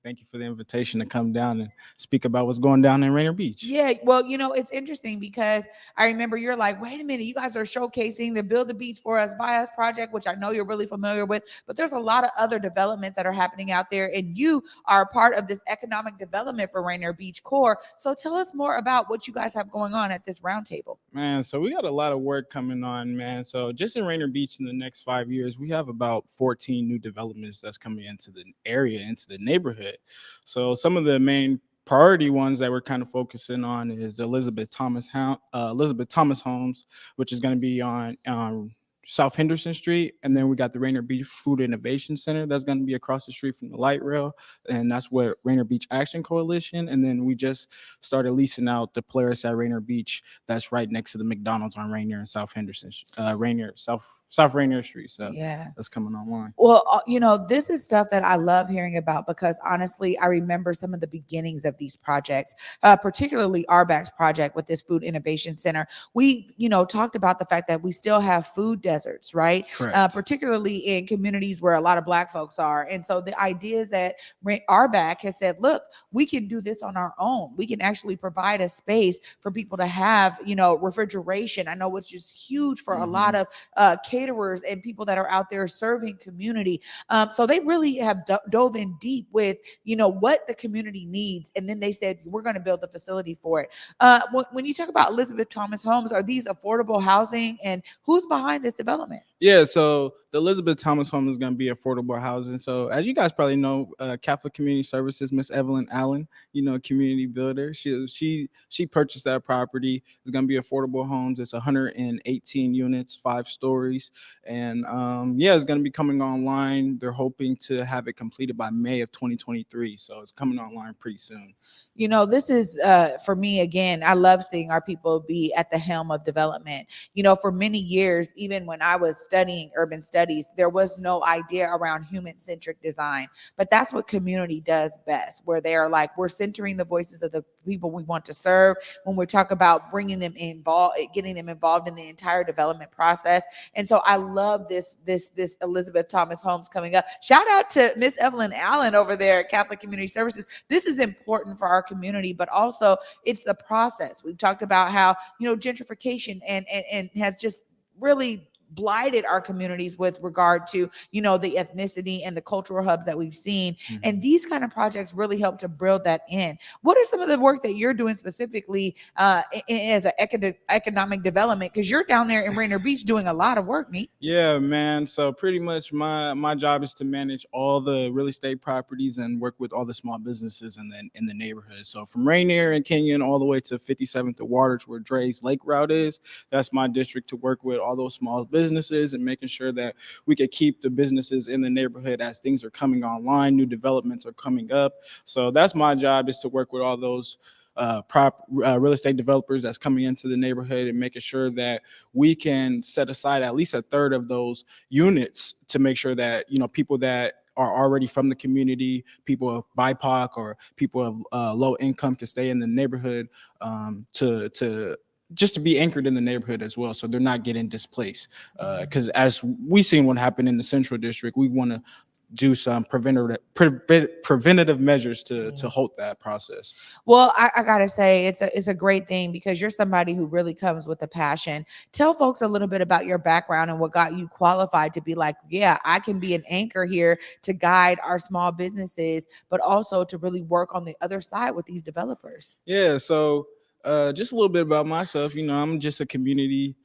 Thank you for the invitation to come down and speak about what's going down in Rainier Beach. Yeah, well, it's interesting because I remember you're like, wait a minute, you guys are showcasing the Build the Beach for Us by Us project, which I know you're really familiar with, but there's a lot of other developments that are happening out there, and you are a part of this economic development for Rainier Beach Core. So tell us more about what you guys have going on at this roundtable. Man, so we got a lot of work coming on, man. So just in Rainier Beach in the next 5 years, we have about 14 new developments that's coming into the area, into the neighborhood. So some of the main priority ones that we're kind of focusing on is Elizabeth Thomas Homes, which is going to be on South Henderson Street, and then we got the Rainier Beach Food Innovation Center that's going to be across the street from the light rail, and that's what Rainier Beach Action Coalition. And then we just started leasing out the Polaris at Rainier Beach, that's right next to the McDonald's on Rainier and South Henderson, Rainier South Rainier Street. So Yeah. that's coming online. Well, this is stuff that I love hearing about because honestly, I remember some of the beginnings of these projects, particularly RBAC's project with this Food Innovation Center. We, talked about the fact that we still have food deserts, right? Correct. Particularly in communities where a lot of Black folks are. And so the idea is that RBAC has said, look, we can do this on our own. We can actually provide a space for people to have, refrigeration. I know it's just huge for a lot of caterers and people that are out there serving community. So they really have dove in deep with, what the community needs. And then they said, we're going to build the facility for it. When you talk about Elizabeth Thomas Homes, are these affordable housing, and who's behind this development? Yeah, so the Elizabeth Thomas Home is going to be affordable housing. So as you guys probably know, Catholic Community Services, Miss Evelyn Allen, community builder, she purchased that property. It's going to be affordable homes. It's 118 units, 5 stories, and it's going to be coming online. They're hoping to have it completed by May of 2023. So it's coming online pretty soon. This is for me again. I love seeing our people be at the helm of development. For many years, even when I was studying urban studies, there was no idea around human-centric design. But that's what community does best, where they are like, we're centering the voices of the people we want to serve. When we talk about bringing them involved, getting them involved in the entire development process. And so I love this Elizabeth Thomas Homes coming up. Shout out to Miss Evelyn Allen over there at Catholic Community Services. This is important for our community, but also it's the process. We've talked about how, gentrification and has just really blighted our communities with regard to the ethnicity and the cultural hubs that we've seen. And these kind of projects really help to build that in. What are some of the work that you're doing specifically as an economic development, because you're down there in Rainier Beach doing a lot of work, Meet? Yeah, man. So pretty much my job is to manage all the real estate properties and work with all the small businesses in the neighborhood. So from Rainier and Kenyon all the way to 57th and Waters, where Dre's Lake Route is, that's my district to work with all those small businesses and making sure that we could keep the businesses in the neighborhood as things are coming online, new developments are coming up. So that's my job, is to work with all those real estate developers that's coming into the neighborhood and making sure that we can set aside at least a third of those units to make sure that people that are already from the community, people of BIPOC or people of low income, can stay in the neighborhood to just to be anchored in the neighborhood as well, so they're not getting displaced. Because as we seen what happened in the Central District, we want to do some preventative measures to halt that process. Well, I gotta say, it's a great thing because you're somebody who really comes with a passion. Tell folks a little bit about your background and what got you qualified to be like, yeah, I can be an anchor here to guide our small businesses, but also to really work on the other side with these developers. Yeah, so just a little bit about myself. I'm just a community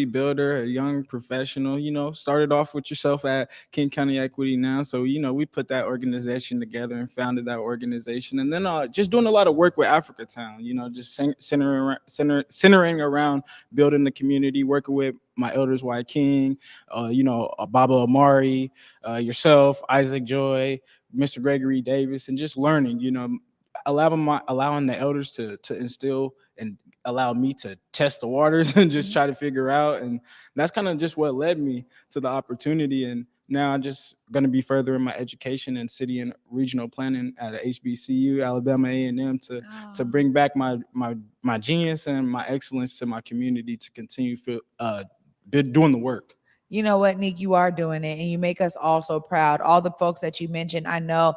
builder, a young professional. Started off with yourself at King County Equity now. So we put that organization together and founded that organization, and then just doing a lot of work with Africa Town. Just centering around building the community, working with my elders, Y King, Baba Amari, yourself, Isaac Joy, Mr. Gregory Davis, and just learning. Allowing the elders to instill and allow me to test the waters and just try to figure out. And that's kind of just what led me to the opportunity. And now I'm just going to be further in my education in city and regional planning at HBCU, Alabama A&M, to bring back my genius and my excellence to my community, to continue doing the work. You know what, Nick, you are doing it, and you make us all so proud. All the folks that you mentioned, I know,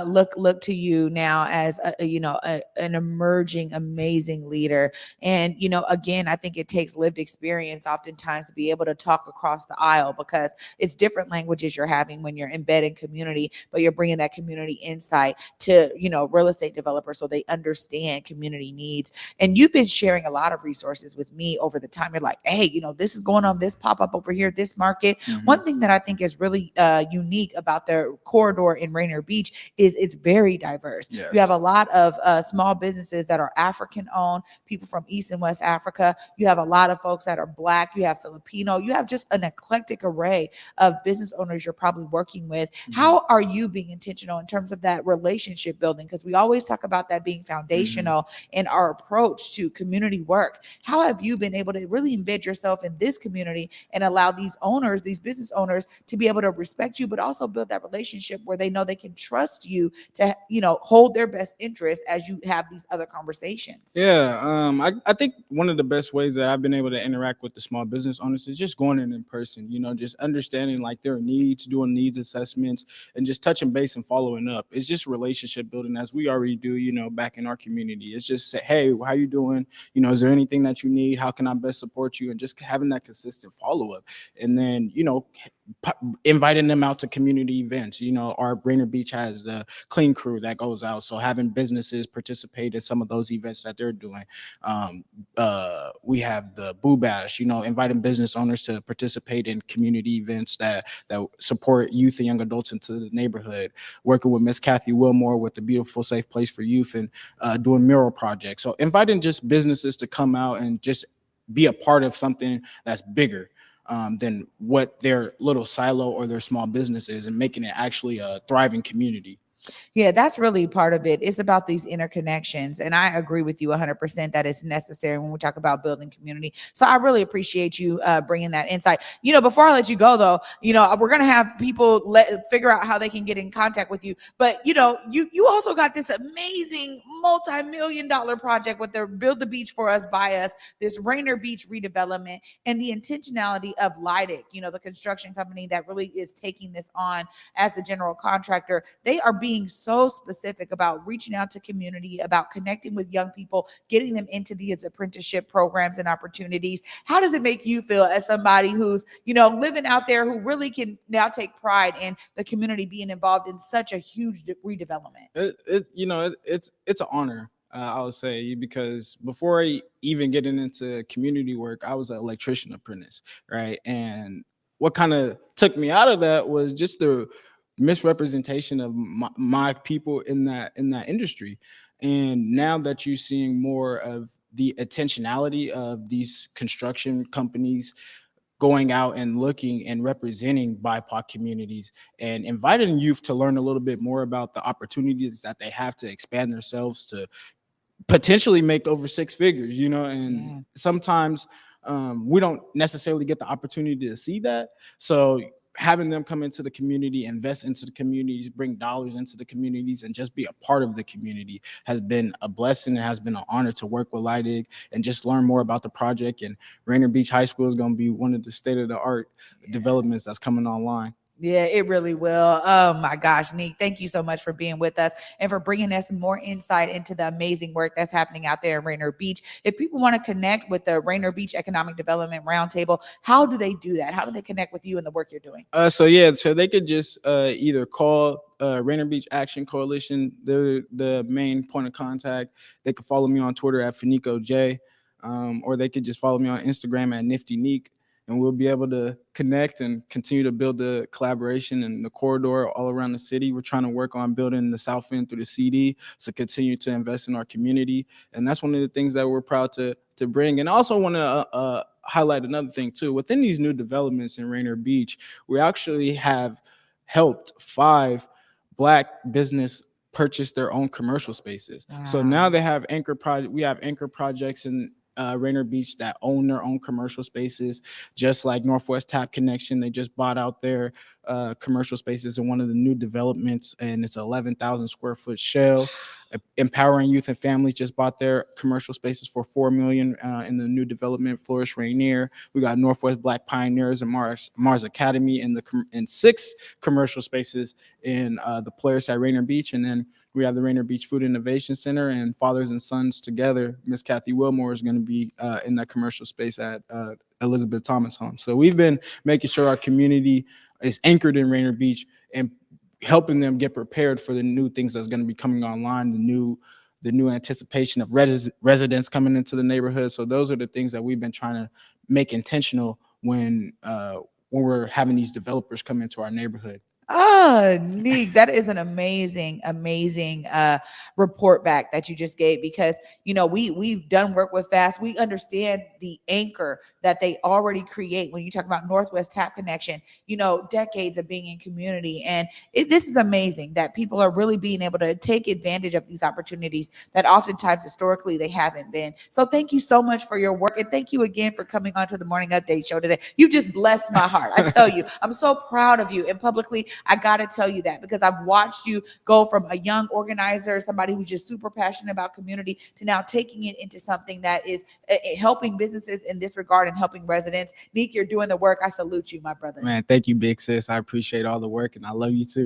look to you now as an emerging, amazing leader. And again, I think it takes lived experience oftentimes to be able to talk across the aisle, because it's different languages you're having when you're embedding community, but you're bringing that community insight to real estate developers so they understand community needs. And you've been sharing a lot of resources with me over the time. You're like, hey, this is going on, this pop up over here, this market. Mhm. One thing that I think is really unique about the corridor in Rainier Beach is it's very diverse. Yes. You have a lot of small businesses that are African owned, people from East and West Africa. You have a lot of folks that are Black. You have Filipino. You have just an eclectic array of business owners you're probably working with. Mhm. How are you being intentional in terms of that relationship building? Because we always talk about that being foundational in our approach to community work. How have you been able to really embed yourself in this community and allow these owners, these business owners, to be able to respect you, but also build that relationship where they know they can trust you to, hold their best interest as you have these other conversations? Yeah, I think one of the best ways that I've been able to interact with the small business owners is just going in person, just understanding like their needs, doing needs assessments, and just touching base and following up. It's just relationship building as we already do, back in our community. It's just say, hey, how you doing? Is there anything that you need? How can I best support you? And just having that consistent follow up. And then, inviting them out to community events. Our Rainier Beach has the clean crew that goes out. So having businesses participate in some of those events that they're doing. We have the Boo Bash, inviting business owners to participate in community events that support youth and young adults into the neighborhood. Working with Miss Kathy Wilmore with the Beautiful Safe Place for Youth and doing mural projects. So inviting just businesses to come out and just be a part of something that's bigger than what their little silo or their small business is, and making it actually a thriving community. Yeah, that's really part of it. It's about these interconnections. And I agree with you 100% that it's necessary when we talk about building community. So I really appreciate you bringing that insight. Before I let you go, though, we're going to have people figure out how they can get in contact with you. But, you also got this amazing multi-million-dollar project with the Build the Beach for Us, by us, this Rainier Beach redevelopment, and the intentionality of Leidig, the construction company that really is taking this on as the general contractor. They are being so specific about reaching out to community, about connecting with young people, getting them into these apprenticeship programs and opportunities. How does it make you feel as somebody who's, living out there, who really can now take pride in the community being involved in such a huge redevelopment? It's an honor. I would say, because before I even getting into community work, I was an electrician apprentice, right? And what kind of took me out of that was just the misrepresentation of my people in that industry. And now that you're seeing more of the intentionality of these construction companies going out and looking and representing BIPOC communities and inviting youth to learn a little bit more about the opportunities that they have to expand themselves to potentially make over six figures, and sometimes we don't necessarily get the opportunity to see that. So having them come into the community, invest into the communities, bring dollars into the communities, and just be a part of the community has been a blessing. It has been an honor to work with Leidig and just learn more about the project. And Rainier Beach High School is going to be one of the state-of-the-art developments that's coming online. Yeah, it really will. Oh my gosh, Nick, thank you so much for being with us and for bringing us more insight into the amazing work that's happening out there in Rainier Beach. If people want to connect with the Rainier Beach Economic Development Roundtable, how do they do that? How do they connect with you and the work you're doing? So they could just either call Rainier Beach Action Coalition. They're the main point of contact. They could follow me on Twitter at Fynniecko J, or they could just follow me on Instagram at Nifty Neek. And we'll be able to connect and continue to build the collaboration and the corridor all around the city. We're trying to work on building the South End through the CD, so continue to invest in our community. And that's one of the things that we're proud to bring. And I also want to highlight another thing too. Within these new developments in Rainier Beach, we actually have helped 5 Black business purchase their own commercial spaces. Wow. So now they have we have anchor projects in Rainier Beach that own their own commercial spaces, just like Northwest Tap Connection. They just bought out their commercial spaces in one of the new developments, and it's 11,000 square foot shell. Empowering Youth and Families just bought their commercial spaces for $4 million in the new development. Flourish Rainier. We got Northwest Black Pioneers and Mars Academy in 6 commercial spaces in the Players at Rainier Beach, and then we have the Rainier Beach Food Innovation Center and Fathers and Sons Together. Miss Kathy Wilmore is going to be in that commercial space at Elizabeth Thomas Home. So we've been making sure our community is anchored in Rainier Beach and helping them get prepared for the new things that's going to be coming online, the new anticipation of residents coming into the neighborhood. So those are the things that we've been trying to make intentional when we're having these developers come into our neighborhood. Oh, Neek, that is an amazing report back that you just gave, because we've done work with FAST. We understand the anchor that they already create. When you talk about Northwest Tap Connection, decades of being in community, and this is amazing that people are really being able to take advantage of these opportunities that oftentimes historically they haven't been. So thank you so much for your work, and thank you again for coming on to the Morning Update Show today. You just blessed my heart. I tell you, I'm so proud of you, and publicly I got to tell you that, because I've watched you go from a young organizer, somebody who's just super passionate about community, to now taking it into something that is helping businesses in this regard and helping residents. Neek, you're doing the work. I salute you, my brother. Man, thank you, big sis. I appreciate all the work, and I love you too.